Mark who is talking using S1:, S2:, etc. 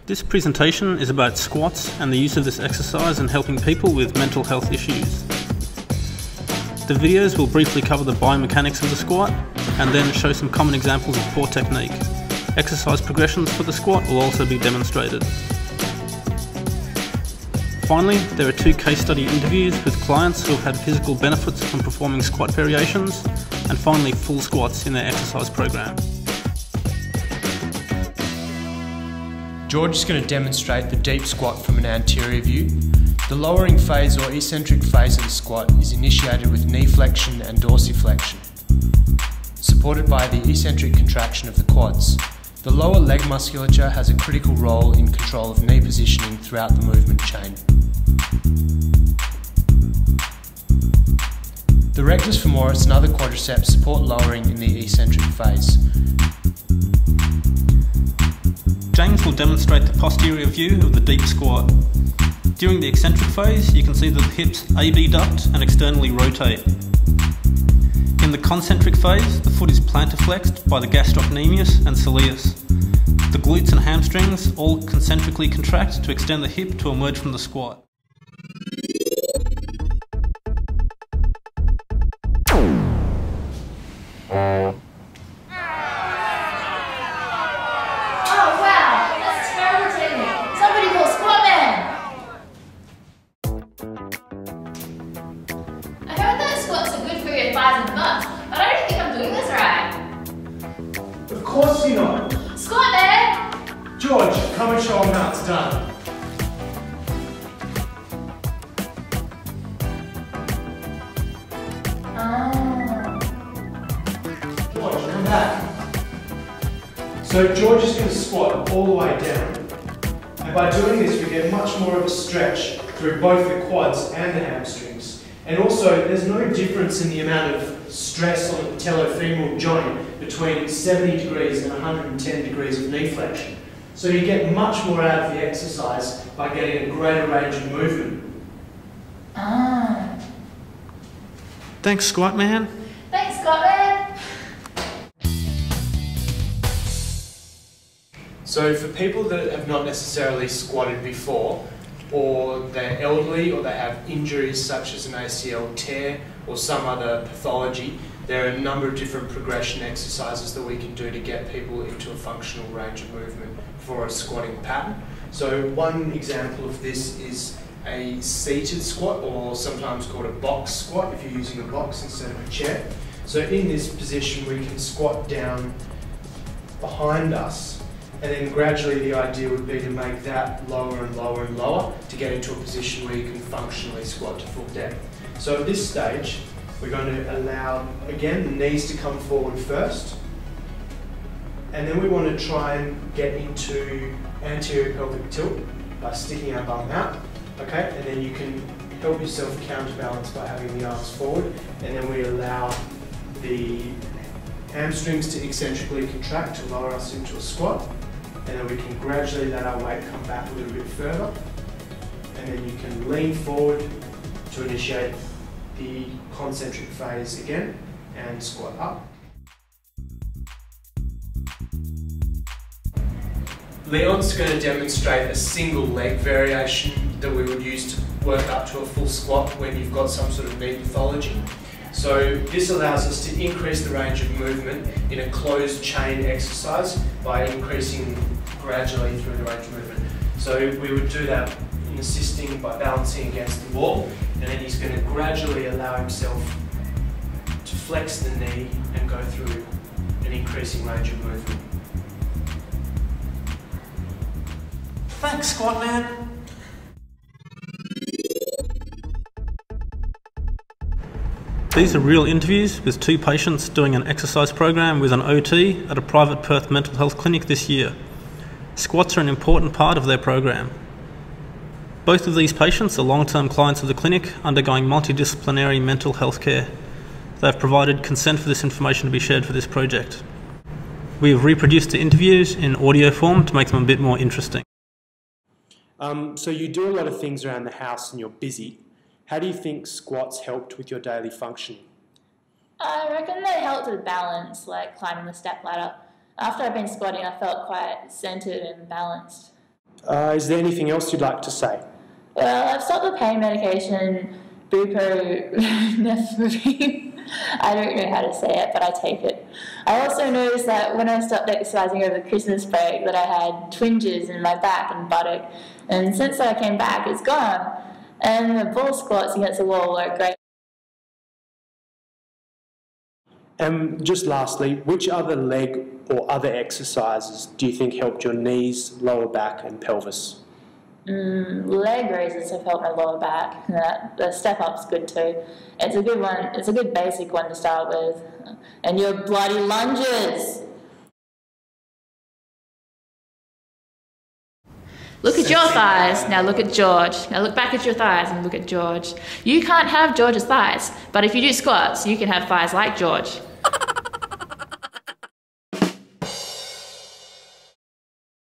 S1: This presentation is about squats and the use of this exercise in helping people with mental health issues. The videos will briefly cover the biomechanics of the squat and then show some common examples of poor technique. Exercise progressions for the squat will also be demonstrated. Finally, there are 2 case study interviews with clients who have had physical benefits from performing squat variations, and finally full squats in their exercise program.
S2: George is going to demonstrate the deep squat from an anterior view. The lowering phase or eccentric phase of the squat is initiated with knee flexion and dorsiflexion, supported by the eccentric contraction of the quads. The lower leg musculature has a critical role in control of knee positioning throughout the movement chain. The rectus femoris and other quadriceps support lowering in the eccentric phase.
S1: James will demonstrate the posterior view of the deep squat. During the eccentric phase, you can see that the hips abduct and externally rotate. In the concentric phase, the foot is plantarflexed by the gastrocnemius and soleus. The glutes and hamstrings all concentrically contract to extend the hip to emerge from the squat.
S3: But I don't think I'm doing this right.
S2: Of course you're not.
S3: Squat, man!
S2: George, come and show him how it's done. George, come back. So George is going to squat all the way down. And by doing this, we get much more of a stretch through both the quads and the hamstrings. And also, there's no difference in the amount of stress on the patellofemoral joint between 70 degrees and 110 degrees of knee flexion. So you get much more out of the exercise by getting a greater range of movement.
S1: Thanks, squat man.
S3: Thanks, Scott, man!
S2: So for people that have not necessarily squatted before, or they're elderly, or they have injuries such as an ACL tear or some other pathology, there are a number of different progression exercises that we can do to get people into a functional range of movement for a squatting pattern. So one example of this is a seated squat, or sometimes called a box squat if you're using a box instead of a chair. So in this position we can squat down behind us, and then gradually the idea would be to make that lower and lower and lower to get into a position where you can functionally squat to full depth. So at this stage, we're going to allow, again, the knees to come forward first. And then we want to try and get into anterior pelvic tilt by sticking our bum out. Okay, and then you can help yourself counterbalance by having the arms forward. And then we allow the hamstrings to eccentrically contract to lower us into a squat. And then we can gradually let our weight come back a little bit further. And then you can lean forward to initiate the concentric phase again and squat up. Leon's going to demonstrate a single leg variation that we would use to work up to a full squat when you've got some sort of knee pathology. So this allows us to increase the range of movement in a closed chain exercise by increasing gradually through the range of movement. So we would do that in assisting by balancing against the wall, and then he's going to gradually allow himself to flex the knee and go through an increasing range of movement.
S1: Thanks, squat man. These are real interviews with 2 patients doing an exercise program with an OT at a private Perth mental health clinic this year. Squats are an important part of their program. Both of these patients are long-term clients of the clinic undergoing multidisciplinary mental health care. They have provided consent for this information to be shared for this project. We have reproduced the interviews in audio form to make them a bit more interesting.
S2: So you do a lot of things around the house and you're busy. How do you think squats helped with your daily functioning?
S3: I reckon they helped with balance, like climbing the step ladder. After I've been squatting, I felt quite centered and balanced.
S4: Is there anything else you'd like to say?
S5: Well, I've stopped the pain medication, Biomechanics. I don't know how to say it, but I take it. I also noticed that when I stopped exercising over the Christmas break that I had twinges in my back and buttock, and since I came back it's gone. And the ball squats against the wall are great.
S4: And just lastly, which other leg or other exercises do you think helped your knees, lower back and pelvis?
S5: Leg raises have helped my lower back. The step up's good too. It's a good one. It's a good basic one to start with. And your bloody lunges.
S6: Look at your thighs, now look at George. Now look back at your thighs and look at George. You can't have George's thighs, but if you do squats, you can have thighs like George.